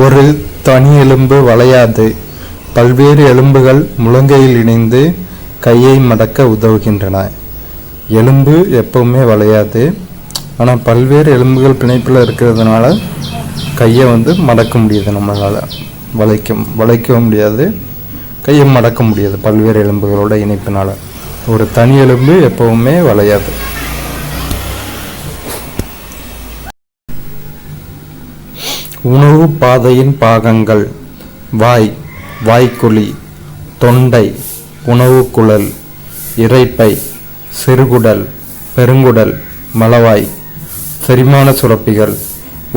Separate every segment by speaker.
Speaker 1: ஒரு தனி எலும்பு வளையாது. பல்வேறு எலும்புகள் முழங்கையில் இணைந்து கையை மடக்க உதவுகின்றன. எலும்பு எப்பவுமே வளையாது, ஆனால் பல்வேறு எலும்புகள் பிணைப்பில் இருக்கிறதுனால கையை மடக்க முடியுது. நம்மளால் வளைக்கவும் முடியாது, கையை மடக்க முடியாது பல்வேறு எலும்புகளோட இணைப்பினால். ஒரு தனி எலும்பு எப்பவுமே வளையாது. உணவு பாதையின் பாகங்கள்: வாய், வாய்க்குழி, தொண்டை, உணவு குழல், இரைப்பை, சிறுகுடல், பெருங்குடல், மலவாய். செரிமான சுரப்பிகள்: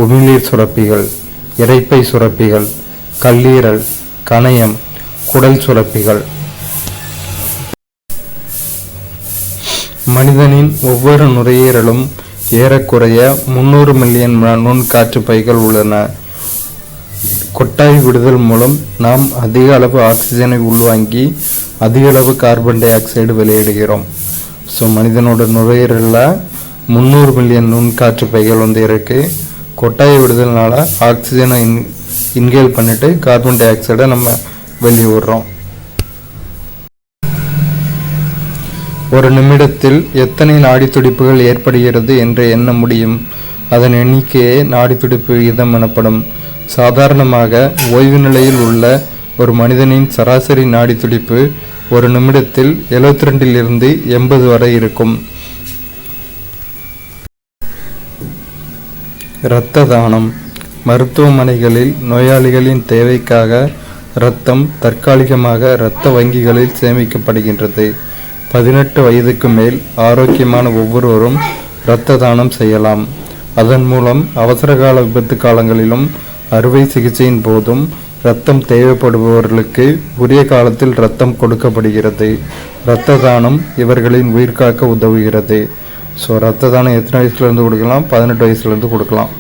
Speaker 1: உமிழ்நீர் சுரப்பிகள், இரைப்பை சுரப்பிகள், கல்லீரல், கணையம், குடல் சுரப்பிகள். மனிதனின் ஒவ்வொரு நுரையீரலும் ஏறக்குறைய 300 மில்லியன் நுண்காற்று பைகள் உள்ளன. கொட்டாய் விடுதல் மூலம் நாம் அதிக அளவு ஆக்சிஜனை உள்வாங்கி அதிக அளவு கார்பன் டை ஆக்சைடு வெளியிடுகிறோம். மனிதனோட நுரையீரலில் 300 மில்லியன் நுண்காற்று பைகள் இருக்கு. கொட்டாய் விடுதல்னால ஆக்சிஜனை இன்ஹேல் பண்ணிட்டு கார்பன் டை ஆக்சைடை நம்ம வெளியே விடுறோம். ஒரு நிமிடத்தில் எத்தனை நாடி துடிப்புகள் ஏற்படுகிறது என்று எண்ண முடியும். அதன் எண்ணிக்கையே நாடி துடிப்பு விகிதம் எனப்படும். சாதாரணமாக ஓய்வு நிலையில் உள்ள ஒரு மனிதனின் சராசரி நாடி துடிப்பு ஒரு நிமிடத்தில் 72 - 80 வரை இருக்கும். இரத்த தானம்: மருத்துவமனைகளில் நோயாளிகளின் தேவைக்காக இரத்தம் தற்காலிகமாக இரத்த வங்கிகளில் சேமிக்கப்படுகின்றது. 18 வயதுக்கு மேல் ஆரோக்கியமான ஒவ்வொருவரும் இரத்த தானம் செய்யலாம். அதன் மூலம் அவசரகால விபத்து காலங்களிலும் அறுவை சிகிச்சையின் போதும் இரத்தம் தேவைப்படுபவர்களுக்கு உரிய காலத்தில் இரத்தம் கொடுக்கப்படுகிறது. இரத்த தானம் இவர்களின் உயிர் காக்க உதவுகிறது. இரத்த தானம் எத்தனை வயசுலேருந்து கொடுக்கலாம்? 18 வயசுலேருந்து கொடுக்கலாம்.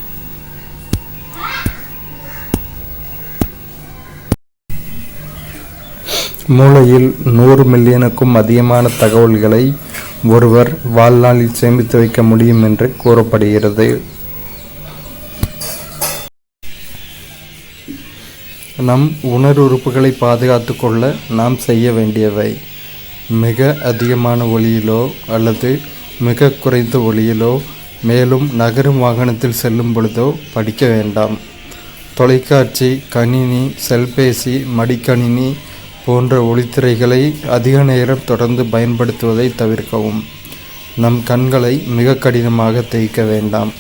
Speaker 1: மூளையில் 100 மில்லியனுக்கும் அதிகமான தகவல்களை ஒருவர் வாழ்நாளில் சேமித்து வைக்க முடியும் என்று கூறப்படுகிறது. நம் உணர்வுறுப்புகளை பாதுகாத்து கொள்ள நாம் செய்ய வேண்டியவை: மிக அதிகமான ஒலியிலோ அல்லது மிக குறைந்த ஒலியிலோ, மேலும் நகரும் வாகனத்தில் செல்லும் பொழுதோ படிக்க வேண்டாம். தொலைக்காட்சி, கணினி, செல்பேசி, மடிக்கணினி போன்ற ஒளித்திரைகளை அதிக நேரம் தொடர்ந்து பயன்படுத்துவதை தவிர்க்கவும். நம் கண்களை மிக கடினமாக தேய்க்க வேண்டாம்.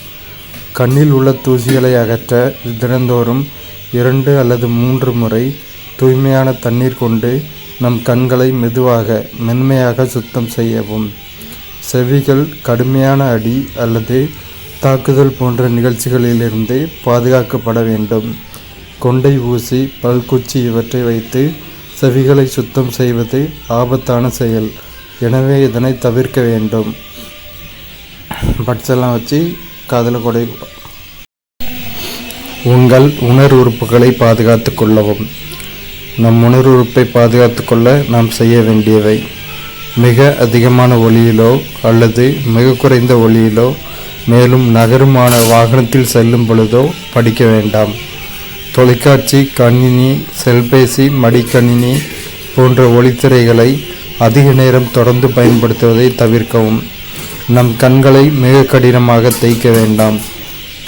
Speaker 1: கண்ணில் உள்ள தூசிகளை அகற்ற தினந்தோறும் 2 அல்லது 3 முறை தூய்மையான தண்ணீர் கொண்டு நம் கண்களை மென்மையாக சுத்தம் செய்யவும். செவிகள் கடுமையான அடி அல்லது தாக்குதல் போன்ற நிகழ்ச்சிகளிலிருந்து பாதுகாக்கப்பட வேண்டும். கொண்டை ஊசி, பல்குச்சி இவற்றை வைத்து செவிகளை சுத்தம் செய்வது ஆபத்தான செயல். எனவே இதனை தவிர்க்க வேண்டும். பட்ஸெல்லாம் வச்சு காதில் கொடை. உங்கள் உணர்வுறுப்புகளை பாதுகாத்து கொள்ளவும். நம் உணர்வுறுப்பை பாதுகாத்து கொள்ள நாம் செய்ய வேண்டியவை: மிக அதிகமான ஒலியிலோ அல்லது மிக குறைந்த ஒலியிலோ, மேலும் நகருமான வாகனத்தில் செல்லும் பொழுதோ படிக்க வேண்டாம். தொலைக்காட்சி, கணினி, செல்பேசி, மடிக்கணினி போன்ற ஒளித்திரைகளை அதிக நேரம் தொடர்ந்து பயன்படுத்துவதை தவிர்க்கவும். நம் கண்களை மிக கடினமாக தேய்க்க வேண்டாம்.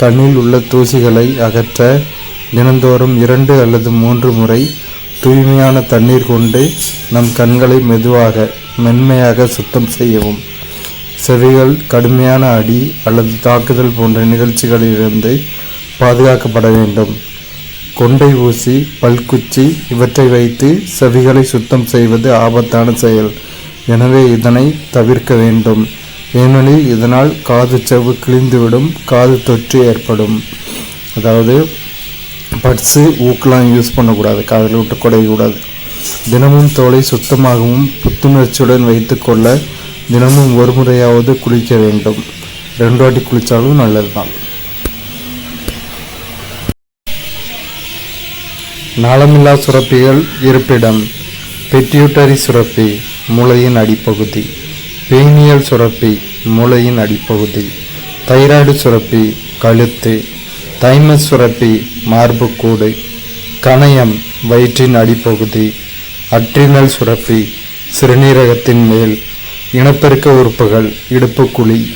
Speaker 1: கண்ணில் உள்ள தூசிகளை அகற்ற தினந்தோறும் 2 அல்லது 3 முறை தூய்மையான தண்ணீர் கொண்டு நம் கண்களை மென்மையாக சுத்தம் செய்யவும். செவிகள் கடுமையான அடி அல்லது தாக்குதல் போன்ற நிகழ்ச்சிகளிலிருந்து பாதுகாக்கப்பட வேண்டும். கொண்டை ஊசி, பல்குச்சி இவற்றை வைத்து செவிகளை சுத்தம் செய்வது ஆபத்தான செயல். எனவே இதனை தவிர்க்க வேண்டும். ஏனெனில் இதனால் காது செவு கிழிந்துவிடும், காது தொற்று ஏற்படும். அதாவது பட்ஸு, ஊக்கெலாம் யூஸ் பண்ணக்கூடாது, காதில் விட்டு குடையக்கூடாது. தினமும் தோலை சுத்தமாகவும் புத்துணர்ச்சியுடன் வைத்து கொள்ள தினமும் ஒரு முறையாவது குளிக்க வேண்டும். 2 வாட்டி குளித்தாலும் நல்லது தான். நாளமில்லா சுரப்பிகள் இருப்பிடம்: பிட்யூட்டரி சுரப்பி, மூளையின் அடிப்பகுதி. பீனியல் சுரப்பி, மூளையின் அடிப்பகுதி. தைராய்டு சுரப்பி, கழுத்து. தைமஸ் சுரப்பி, மார்புக்கூடு, கணையம் வயிற்றின் அடிப்பகுதி, அட்ரினல் சுரப்பி சிறுநீரகத்தின் மேல், இனப்பெருக்க உறுப்புகள் இடுப்புக்குழி,